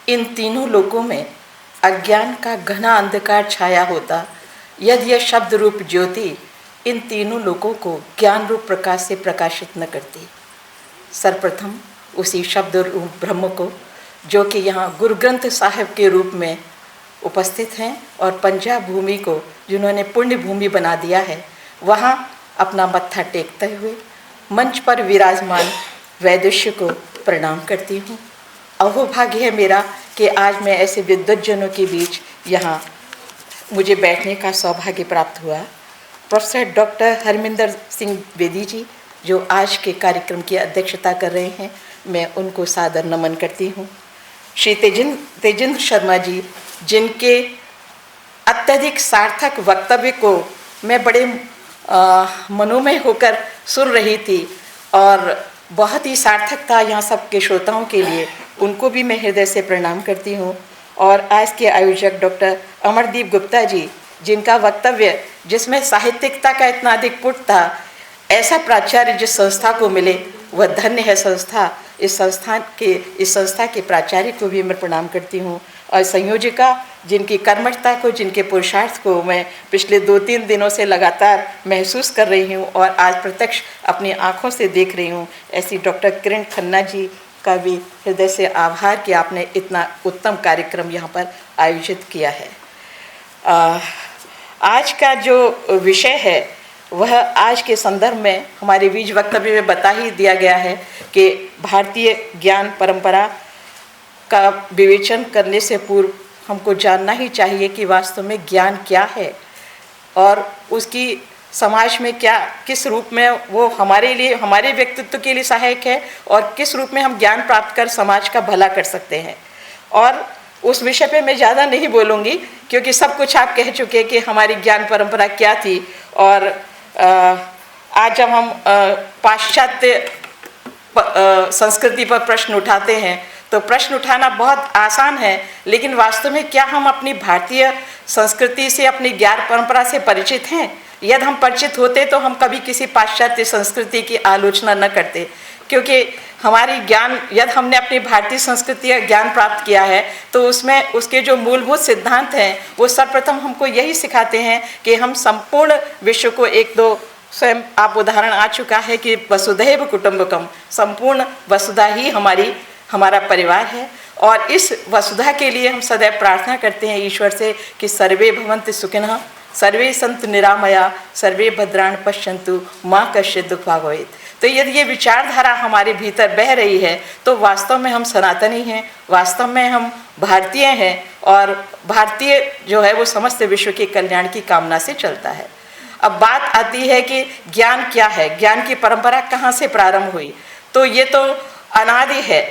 इन तीनों लोकों में अज्ञान का घना अंधकार छाया होता, यदि यह शब्द रूप ज्योति इन तीनों लोकों को ज्ञान रूप प्रकाश से प्रकाशित न करती। सर्वप्रथम उसी शब्द रूप ब्रह्म को, जो कि यहाँ गुरु ग्रंथ साहिब के रूप में उपस्थित हैं, और पंजाब भूमि को जिन्होंने पुण्य भूमि बना दिया है, वहाँ अपना मत्था टेकते हुए मंच पर विराजमान वैदुष्य को प्रणाम करती हूँ। अहोभाग्य है मेरा कि आज मैं ऐसे विद्वज्जनों के बीच यहाँ मुझे बैठने का सौभाग्य प्राप्त हुआ। प्रोफेसर डॉक्टर हरमिंदर सिंह बेदी जी जो आज के कार्यक्रम की अध्यक्षता कर रहे हैं, मैं उनको सादर नमन करती हूँ। श्री तेजेंद्र शर्मा जी, जिनके अत्यधिक सार्थक वक्तव्य को मैं बड़े मनोमय होकर सुन रही थी, और बहुत ही सार्थक था यहाँ सब के श्रोताओं के लिए, उनको भी मैं हृदय से प्रणाम करती हूँ। और आज के आयोजक डॉक्टर अमरदीप गुप्ता जी, जिनका वक्तव्य जिसमें साहित्यिकता का इतना अधिक पुट था, ऐसा प्राचार्य जिस संस्था को मिले वह धन्य है संस्था। इस संस्था के प्राचार्य को भी मैं प्रणाम करती हूँ, और संयोजिका जिनकी कर्मठता को, जिनके पुरुषार्थ को मैं पिछले 2-3 दिनों से लगातार महसूस कर रही हूँ और आज प्रत्यक्ष अपनी आँखों से देख रही हूँ, ऐसी डॉक्टर किरण खन्ना जी का भी हृदय से आभार कि आपने इतना उत्तम कार्यक्रम यहाँ पर आयोजित किया है। आज का जो विषय है वह आज के संदर्भ में हमारे बीज वक्तव्य में बता ही दिया गया है कि भारतीय ज्ञान परंपरा का विवेचन करने से पूर्व हमको जानना ही चाहिए कि वास्तव में ज्ञान क्या है, और उसकी समाज में क्या, किस रूप में वो हमारे लिए, हमारे व्यक्तित्व के लिए सहायक है, और किस रूप में हम ज्ञान प्राप्त कर समाज का भला कर सकते हैं। और उस विषय पे मैं ज़्यादा नहीं बोलूँगी, क्योंकि सब कुछ आप कह चुके कि हमारी ज्ञान परंपरा क्या थी। और आज जब हम पाश्चात्य संस्कृति पर प्रश्न उठाते हैं तो प्रश्न उठाना बहुत आसान है, लेकिन वास्तव में क्या हम अपनी भारतीय संस्कृति से, अपनी ज्ञान परंपरा से परिचित हैं? यदि हम परिचित होते तो हम कभी किसी पाश्चात्य संस्कृति की आलोचना न करते, क्योंकि हमारी ज्ञान, यदि हमने अपनी भारतीय संस्कृति का ज्ञान प्राप्त किया है तो उसमें उसके जो मूलभूत सिद्धांत हैं वो सर्वप्रथम हमको यही सिखाते हैं कि हम संपूर्ण विश्व को, एक दो स्वयं आप उदाहरण आ चुका है कि वसुधैव कुटुंबकम, संपूर्ण वसुधा ही हमारा परिवार है। और इस वसुधा के लिए हम सदैव प्रार्थना करते हैं ईश्वर से कि सर्वे भवन्तु सुखिनः, सर्वे सन्तु निरामया, सर्वे भद्राणि पश्यन्तु, मा कश्चित् दुःखभाग् भवेत्। तो यदि ये विचारधारा हमारे भीतर बह रही है तो वास्तव में हम सनातनी हैं, वास्तव में हम भारतीय हैं, और भारतीय जो है वो समस्त विश्व के कल्याण की कामना से चलता है। अब बात आती है कि ज्ञान क्या है, ज्ञान की परंपरा कहाँ से प्रारंभ हुई? तो ये तो अनादि है।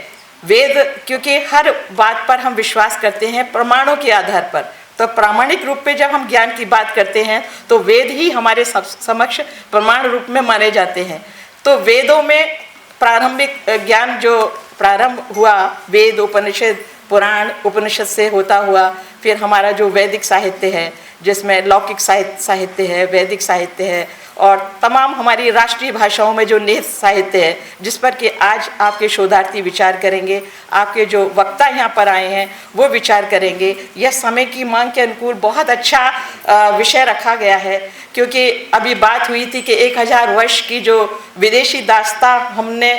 वेद, क्योंकि हर बात पर हम विश्वास करते हैं प्रमाणों के आधार पर, तो प्रामाणिक रूप में जब हम ज्ञान की बात करते हैं तो वेद ही हमारे समक्ष प्रमाण रूप में माने जाते हैं। तो वेदों में प्रारंभिक ज्ञान जो प्रारंभ हुआ, वेद, उपनिषद, पुराण, उपनिषद से होता हुआ फिर हमारा जो वैदिक साहित्य है, जिसमें लौकिक साहित्य है, वैदिक साहित्य है, और तमाम हमारी राष्ट्रीय भाषाओं में जो निहित साहित्य है, जिस पर कि आज आपके शोधार्थी विचार करेंगे, आपके जो वक्ता यहाँ पर आए हैं वो विचार करेंगे। यह समय की मांग के अनुकूल बहुत अच्छा विषय रखा गया है, क्योंकि अभी बात हुई थी कि 1000 वर्ष की जो विदेशी दास्ता हमने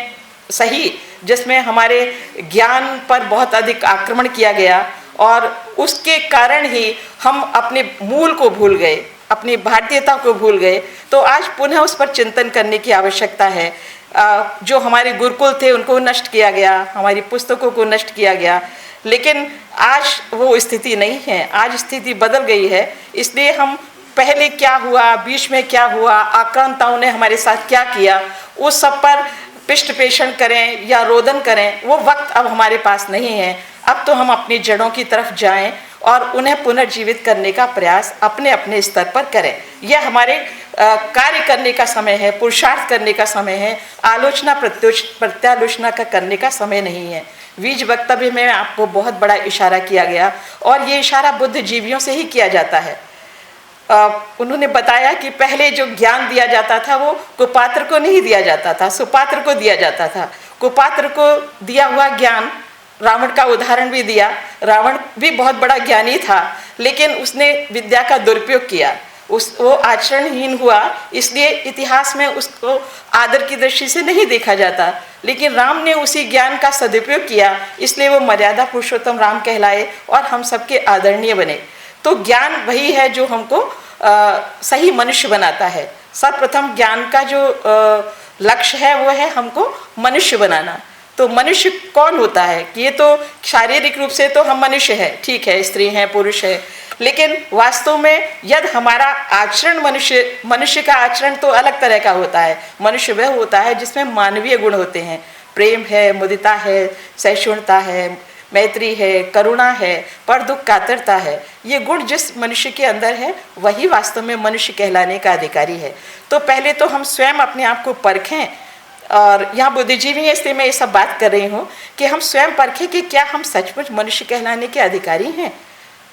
सही, जिसमें हमारे ज्ञान पर बहुत अधिक आक्रमण किया गया, और उसके कारण ही हम अपने मूल को भूल गए, अपनी भारतीयता को भूल गए। तो आज पुनः उस पर चिंतन करने की आवश्यकता है। जो हमारे गुरुकुल थे उनको नष्ट किया गया, हमारी पुस्तकों को नष्ट किया गया, लेकिन आज वो स्थिति नहीं है, आज स्थिति बदल गई है। इसलिए हम पहले क्या हुआ, बीच में क्या हुआ, आक्रांताओं ने हमारे साथ क्या किया, उस सब पर पृष्ठ पेषण करें या रोदन करें, वो वक्त अब हमारे पास नहीं है। अब तो हम अपनी जड़ों की तरफ जाएं और उन्हें पुनर्जीवित करने का प्रयास अपने अपने स्तर पर करें। यह हमारे कार्य करने का समय है, पुरुषार्थ करने का समय है, आलोचना प्रत्यालोचना का करने का समय नहीं है। बीज वक्तव्य में आपको बहुत बड़ा इशारा किया गया, और ये इशारा बुद्धिजीवियों से ही किया जाता है। उन्होंने बताया कि पहले जो ज्ञान दिया जाता था वो कुपात्र को नहीं दिया जाता था, सुपात्र को दिया जाता था। कुपात्र को दिया हुआ ज्ञान रावण का उदाहरण भी दिया। रावण भी बहुत बड़ा ज्ञानी था, लेकिन उसने विद्या का दुरुपयोग किया, वो आचरणहीन हुआ, इसलिए इतिहास में उसको आदर की दृष्टि से नहीं देखा जाता। लेकिन राम ने उसी ज्ञान का सदुपयोग किया, इसलिए वो मर्यादा पुरुषोत्तम राम कहलाए और हम सबके आदरणीय बने। तो ज्ञान वही है जो हमको सही मनुष्य बनाता है। सर्वप्रथम ज्ञान का जो लक्ष्य है वो है हमको मनुष्य बनाना। तो मनुष्य कौन होता है कि ये तो शारीरिक रूप से तो हम मनुष्य हैं, ठीक है, स्त्री हैं, पुरुष है, लेकिन वास्तव में यदि हमारा आचरण मनुष्य का आचरण तो अलग तरह का होता है। मनुष्य वह होता है जिसमें मानवीय गुण होते हैं, प्रेम है, मुदिता है, सहिष्णुता है, मैत्री है, करुणा है, पर दुख कातरता है। ये गुण जिस मनुष्य के अंदर है वही वास्तव में मनुष्य कहलाने का अधिकारी है। तो पहले तो हम स्वयं अपने आप को परखें, और यहाँ बुद्धिजीवी है इसलिए मैं ये सब बात कर रही हूँ कि हम स्वयं परखें कि क्या हम सचमुच मनुष्य कहलाने के अधिकारी हैं।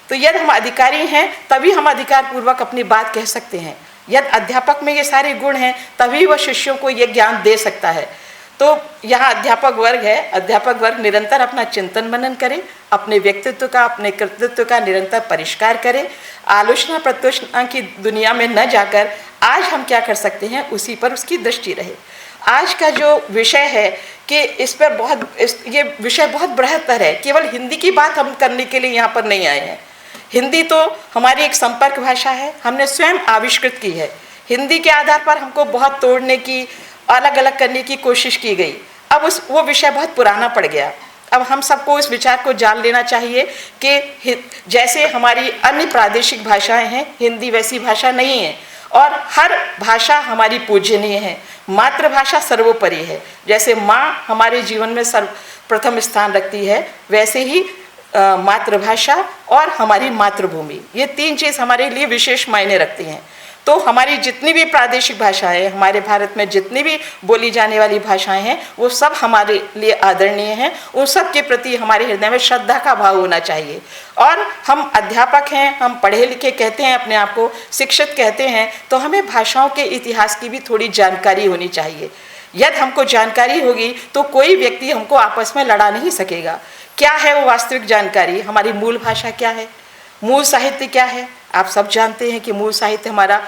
तो यदि हम अधिकारी हैं तभी हम अधिकार पूर्वक अपनी बात कह सकते हैं। यदि अध्यापक में ये सारे गुण हैं तभी वह शिष्यों को ये ज्ञान दे सकता है। तो यहाँ अध्यापक वर्ग है, अध्यापक वर्ग निरंतर अपना चिंतन मनन करे, अपने व्यक्तित्व का, अपने कृतित्व का निरंतर परिष्कार करे, आलोचना प्रत्योचना की दुनिया में न जाकर आज हम क्या कर सकते हैं उसी पर उसकी दृष्टि रहे। आज का जो विषय है कि ये विषय बहुत बृहत्तर है, केवल हिंदी की बात हम करने के लिए यहाँ पर नहीं आए हैं। हिंदी तो हमारी एक संपर्क भाषा है, हमने स्वयं आविष्कृत की है। हिंदी के आधार पर हमको बहुत तोड़ने की, अलग अलग करने की कोशिश की गई। अब वो विषय बहुत पुराना पड़ गया। अब हम सबको इस विचार को जान लेना चाहिए कि जैसे हमारी अन्य प्रादेशिक भाषाएं हैं, हिंदी वैसी भाषा नहीं है, और हर भाषा हमारी पूजनीय है। मातृभाषा सर्वोपरि है। जैसे माँ हमारे जीवन में सर्वप्रथम स्थान रखती है, वैसे ही मातृभाषा और हमारी मातृभूमि, ये तीन चीज़ हमारे लिए विशेष मायने रखती हैं। तो हमारी जितनी भी प्रादेशिक भाषाएं, हमारे भारत में जितनी भी बोली जाने वाली भाषाएं हैं, वो सब हमारे लिए आदरणीय हैं। उन सब के प्रति हमारे हृदय में श्रद्धा का भाव होना चाहिए। और हम अध्यापक हैं, हम पढ़े लिखे कहते हैं, अपने आप को शिक्षित कहते हैं, तो हमें भाषाओं के इतिहास की भी थोड़ी जानकारी होनी चाहिए। यदि हमको जानकारी होगी तो कोई व्यक्ति हमको आपस में लड़ा नहीं सकेगा। क्या है वो वास्तविक जानकारी? हमारी मूल भाषा क्या है, मूल साहित्य क्या है? आप सब जानते हैं कि मूल साहित्य हमारा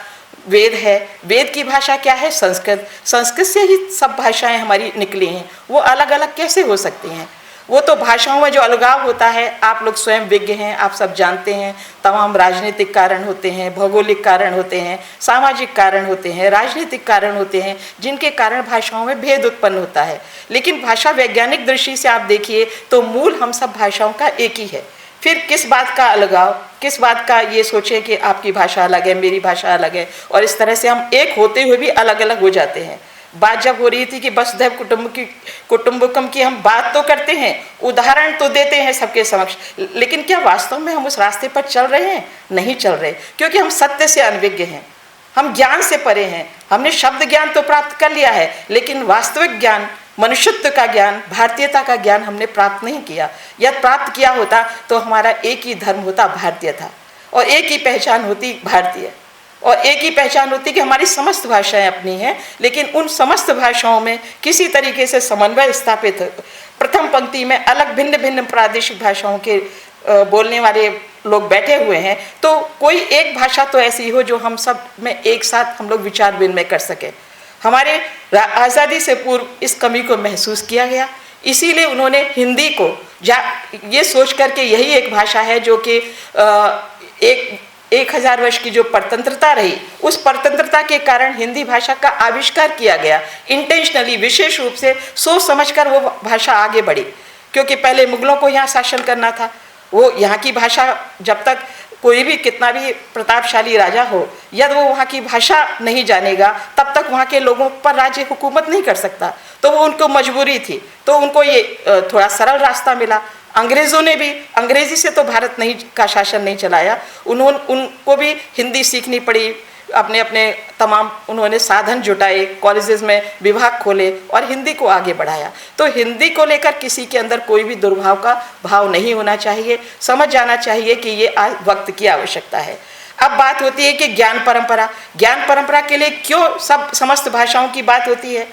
वेद है। वेद की भाषा क्या है? संस्कृत। संस्कृत से ही सब भाषाएं हमारी निकली हैं, वो अलग अलग कैसे हो सकती हैं? वो तो भाषाओं में जो अलगाव होता है, आप लोग स्वयं विज्ञ हैं, आप सब जानते हैं। तमाम राजनीतिक कारण होते हैं, भौगोलिक कारण होते हैं, सामाजिक कारण होते हैं, राजनीतिक कारण होते हैं, जिनके कारण भाषाओं में भेद उत्पन्न होता है। लेकिन भाषा वैज्ञानिक दृष्टि से आप देखिए तो मूल हम सब भाषाओं का एक ही है। फिर किस बात का अलगाव, किस बात का ये सोचें कि आपकी भाषा अलग है, मेरी भाषा अलग है, और इस तरह से हम एक होते हुए भी अलग अलग हो जाते हैं। बात जब हो रही थी कि वसुधैव कुटुंबकम की हम बात तो करते हैं, उदाहरण तो देते हैं सबके समक्ष, लेकिन क्या वास्तव में हम उस रास्ते पर चल रहे हैं? नहीं चल रहे, क्योंकि हम सत्य से अनभिज्ञ हैं, हम ज्ञान से परे हैं। हमने शब्द ज्ञान तो प्राप्त कर लिया है, लेकिन वास्तविक ज्ञान, मनुष्यत्व का ज्ञान, भारतीयता का ज्ञान हमने प्राप्त नहीं किया। यदि प्राप्त किया होता तो हमारा एक ही धर्म होता, भारतीय था, और एक ही पहचान होती भारतीय, और एक ही पहचान होती कि हमारी समस्त भाषाएं अपनी हैं। लेकिन उन समस्त भाषाओं में किसी तरीके से समन्वय स्थापित, प्रथम पंक्ति में अलग भिन्न भिन्न प्रादेशिक भाषाओं के बोलने वाले लोग बैठे हुए हैं, तो कोई एक भाषा तो ऐसी हो जो हम सब में एक साथ हम लोग विचार विनिमय कर सके। हमारे आज़ादी से पूर्व इस कमी को महसूस किया गया, इसीलिए उन्होंने हिंदी को ये सोच करके यही एक भाषा है जो कि 1000 वर्ष की जो परतंत्रता रही, उस परतंत्रता के कारण हिंदी भाषा का आविष्कार किया गया। इंटेंशनली, विशेष रूप से सोच समझकर वो भाषा आगे बढ़ी, क्योंकि पहले मुगलों को यहाँ शासन करना था। वो यहाँ की भाषा, जब तक कोई भी कितना भी प्रतापशाली राजा हो, यदि वो वहाँ की भाषा नहीं जानेगा तब तक वहाँ के लोगों पर राज्य हुकूमत नहीं कर सकता। तो वो उनको मजबूरी थी, तो उनको ये थोड़ा सरल रास्ता मिला। अंग्रेज़ों ने भी अंग्रेजी से तो भारत नहीं का शासन नहीं चलाया, उनको भी हिंदी सीखनी पड़ी। अपने अपने तमाम उन्होंने साधन जुटाए, कॉलेजेस में विभाग खोले और हिंदी को आगे बढ़ाया। तो हिंदी को लेकर किसी के अंदर कोई भी दुर्भाव का भाव नहीं होना चाहिए। समझ जाना चाहिए कि ये आज वक्त की आवश्यकता है। अब बात होती है कि ज्ञान परंपरा के लिए क्यों समस्त भाषाओं की बात होती है?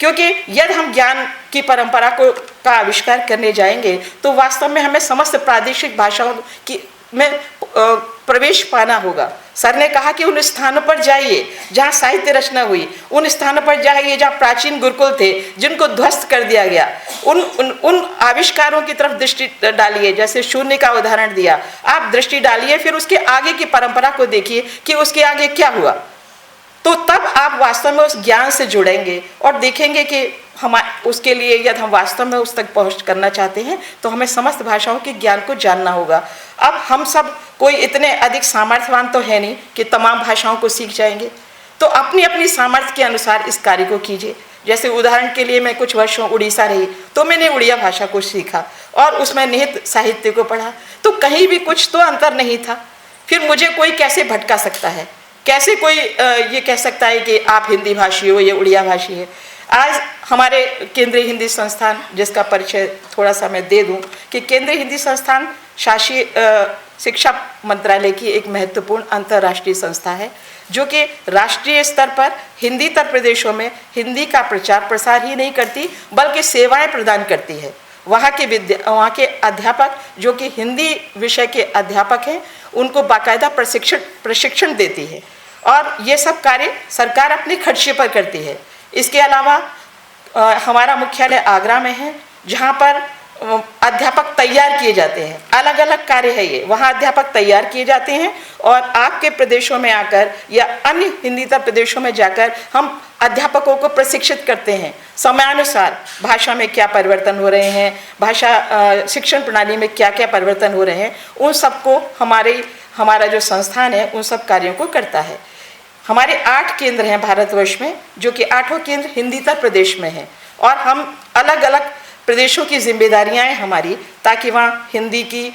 क्योंकि यदि हम ज्ञान की परंपरा का आविष्कार करने जाएंगे तो वास्तव में हमें समस्त प्रादेशिक भाषाओं की में प्रवेश पाना होगा। सर ने कहा कि उन स्थानों पर जाइए जहाँ साहित्य रचना हुई, उन स्थानों पर जाइए जहाँ प्राचीन गुरुकुल थे जिनको ध्वस्त कर दिया गया, उन आविष्कारों की तरफ दृष्टि डालिए। जैसे शून्य का उदाहरण दिया, आप दृष्टि डालिए, फिर उसके आगे की परंपरा को देखिए कि उसके आगे क्या हुआ। तो तब आप वास्तव में उस ज्ञान से जुड़ेंगे और देखेंगे कि हम उसके लिए यदि हम वास्तव में उस तक पहुँच करना चाहते हैं तो हमें समस्त भाषाओं के ज्ञान को जानना होगा। अब हम सब कोई इतने अधिक सामर्थ्यवान तो है नहीं कि तमाम भाषाओं को सीख जाएंगे, तो अपनी अपनी सामर्थ्य के अनुसार इस कार्य को कीजिए। जैसे उदाहरण के लिए मैं कुछ वर्षों उड़ीसा रही तो मैंने उड़िया भाषा को सीखा और उसमें निहित साहित्य को पढ़ा, तो कहीं भी कुछ तो अंतर नहीं था। फिर मुझे कोई कैसे भटका सकता है, कैसे कोई ये कह सकता है कि आप हिंदी भाषी हो, ये उड़िया भाषी है। आज हमारे केंद्रीय हिंदी संस्थान, जिसका परिचय थोड़ा सा मैं दे दूं कि केंद्रीय हिंदी संस्थान शासी शिक्षा मंत्रालय की एक महत्वपूर्ण अंतर्राष्ट्रीय संस्था है जो कि राष्ट्रीय स्तर पर हिंदीतर प्रदेशों में हिंदी का प्रचार प्रसार ही नहीं करती बल्कि सेवाएं प्रदान करती है। वहाँ के अध्यापक जो कि हिंदी विषय के अध्यापक हैं उनको बाकायदा प्रशिक्षण देती है और ये सब कार्य सरकार अपने खर्चे पर करती है। इसके अलावा हमारा मुख्यालय आगरा में है जहाँ पर अध्यापक तैयार किए जाते हैं। अलग अलग कार्य है ये, वहाँ अध्यापक तैयार किए जाते हैं और आपके प्रदेशों में आकर या अन्य हिंदीतर प्रदेशों में जाकर हम अध्यापकों को प्रशिक्षित करते हैं समयानुसार भाषा में क्या परिवर्तन हो रहे हैं, भाषा शिक्षण प्रणाली में क्या क्या परिवर्तन हो रहे हैं, उन सबको हमारा जो संस्थान है उन सब कार्यों को करता है। हमारे 8 केंद्र हैं भारतवर्ष में जो कि 8 केंद्र हिंदीतर प्रदेश में हैं और हम अलग अलग प्रदेशों की जिम्मेदारियां हैं हमारी, ताकि वहाँ हिंदी की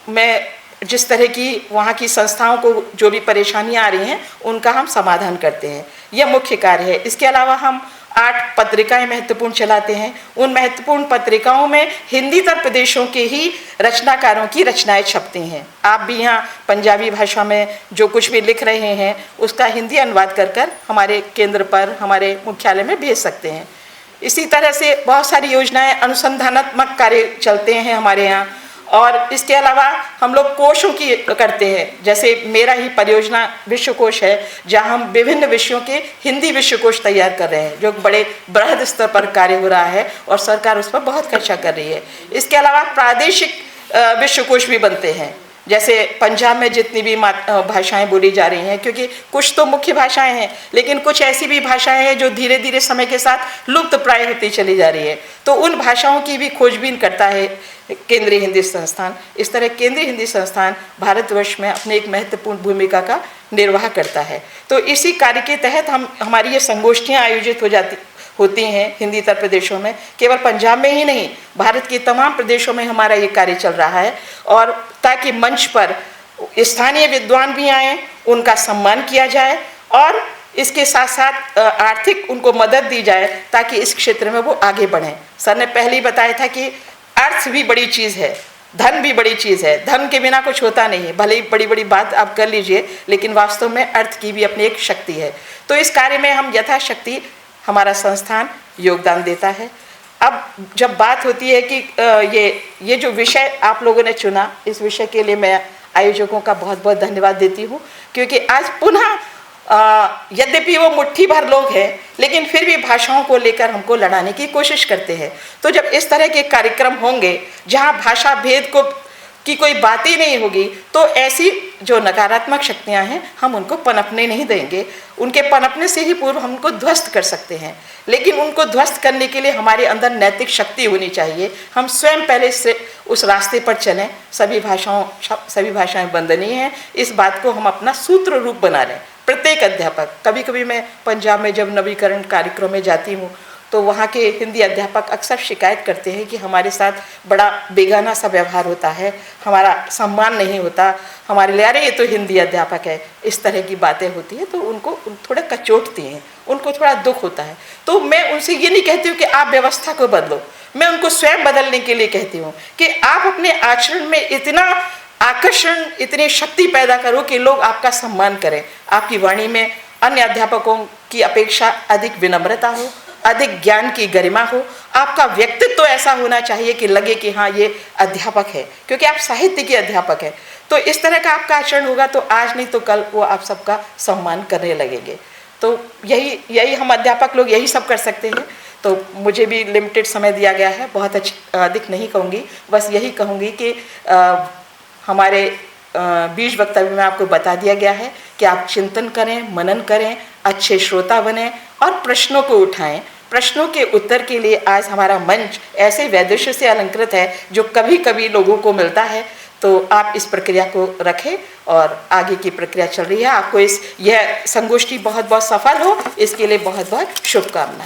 में जिस तरह की वहाँ की संस्थाओं को जो भी परेशानियां आ रही हैं उनका हम समाधान करते हैं। यह मुख्य कार्य है। इसके अलावा हम 8 पत्रिकाएं महत्वपूर्ण चलाते हैं। उन महत्वपूर्ण पत्रिकाओं में हिंदीतर प्रदेशों के ही रचनाकारों की रचनाएं छपती हैं। आप भी यहाँ पंजाबी भाषा में जो कुछ भी लिख रहे हैं उसका हिंदी अनुवाद कर हमारे केंद्र पर, हमारे मुख्यालय में भेज सकते हैं। इसी तरह से बहुत सारी योजनाएं, अनुसंधानात्मक कार्य चलते हैं हमारे यहाँ। और इसके अलावा हम लोग कोशों की करते हैं, जैसे मेरा ही परियोजना विश्व कोश है जहाँ हम विभिन्न विषयों के हिंदी विश्व कोश तैयार कर रहे हैं जो बड़े बृहद स्तर पर कार्य हो रहा है और सरकार उस पर बहुत खर्चा कर रही है। इसके अलावा प्रादेशिक विश्व कोश भी बनते हैं, जैसे पंजाब में जितनी भी भाषाएं बोली जा रही हैं, क्योंकि कुछ तो मुख्य भाषाएं हैं लेकिन कुछ ऐसी भी भाषाएं हैं जो धीरे धीरे समय के साथ लुप्त प्राय होती चली जा रही है, तो उन भाषाओं की भी खोजबीन करता है केंद्रीय हिंदी संस्थान। इस तरह केंद्रीय हिंदी संस्थान भारतवर्ष में अपने एक महत्वपूर्ण भूमिका का निर्वाह करता है। तो इसी कार्य के तहत हमारी ये संगोष्ठियाँ आयोजित होती हैं हिंदीतर प्रदेशों में। केवल पंजाब में ही नहीं, भारत के तमाम प्रदेशों में हमारा ये कार्य चल रहा है और ताकि मंच पर स्थानीय विद्वान भी आएँ, उनका सम्मान किया जाए और इसके साथ साथ आर्थिक उनको मदद दी जाए ताकि इस क्षेत्र में वो आगे बढ़ें। सर ने पहले ही बताया था कि अर्थ भी बड़ी चीज़ है, धन भी बड़ी चीज़ है, धन के बिना कुछ होता नहीं है। भले ही बड़ी बड़ी बात आप कर लीजिए लेकिन वास्तव में अर्थ की भी अपनी एक शक्ति है। तो इस कार्य में हम यथाशक्ति हमारा संस्थान योगदान देता है। अब जब बात होती है कि ये जो विषय आप लोगों ने चुना, इस विषय के लिए मैं आयोजकों का बहुत बहुत धन्यवाद देती हूँ, क्योंकि आज पुनः यद्यपि वो मुट्ठी भर लोग हैं लेकिन फिर भी भाषाओं को लेकर हमको लड़ाने की कोशिश करते हैं। तो जब इस तरह के कार्यक्रम होंगे जहाँ भाषा भेद की कोई बात ही नहीं होगी तो ऐसी जो नकारात्मक शक्तियाँ हैं हम उनको पनपने नहीं देंगे। उनके पनपने से ही पूर्व हम उनको ध्वस्त कर सकते हैं, लेकिन उनको ध्वस्त करने के लिए हमारे अंदर नैतिक शक्ति होनी चाहिए। हम स्वयं पहले से उस रास्ते पर चलें। सभी भाषाएं वंदनीय हैं, इस बात को हम अपना सूत्र रूप बना लें। प्रत्येक अध्यापक, कभी कभी मैं पंजाब में जब नवीकरण कार्यक्रम में जाती हूँ तो वहाँ के हिंदी अध्यापक अक्सर शिकायत करते हैं कि हमारे साथ बड़ा बेगाना सा व्यवहार होता है, हमारा सम्मान नहीं होता, हमारे लिए अरे ये तो हिंदी अध्यापक है, इस तरह की बातें होती हैं तो उनको थोड़ा कचोटती हैं, उनको थोड़ा दुख होता है। तो मैं उनसे ये नहीं कहती हूँ कि आप व्यवस्था को बदलो, मैं उनको स्वयं बदलने के लिए कहती हूँ कि आप अपने आचरण में इतना आकर्षण, इतनी शक्ति पैदा करो कि लोग आपका सम्मान करें, आपकी वाणी में अन्य अध्यापकों की अपेक्षा अधिक विनम्रता हो, अधिक ज्ञान की गरिमा हो, आपका व्यक्तित्व तो ऐसा होना चाहिए कि लगे कि हाँ ये अध्यापक है, क्योंकि आप साहित्य के अध्यापक हैं। तो इस तरह का आपका आचरण होगा तो आज नहीं तो कल वो आप सबका सम्मान करने लगेंगे। तो यही हम अध्यापक लोग यही सब कर सकते हैं। तो मुझे भी लिमिटेड समय दिया गया है, बहुत अधिक नहीं कहूँगी, बस यही कहूँगी कि हमारे बीज वक्तव्य में आपको बता दिया गया है कि आप चिंतन करें, मनन करें, अच्छे श्रोता बने और प्रश्नों को उठाएं। प्रश्नों के उत्तर के लिए आज हमारा मंच ऐसे वैदुष्य से अलंकृत है जो कभी कभी लोगों को मिलता है। तो आप इस प्रक्रिया को रखें और आगे की प्रक्रिया चल रही है। आपको यह संगोष्ठी बहुत बहुत सफल हो, इसके लिए बहुत बहुत शुभकामनाएं।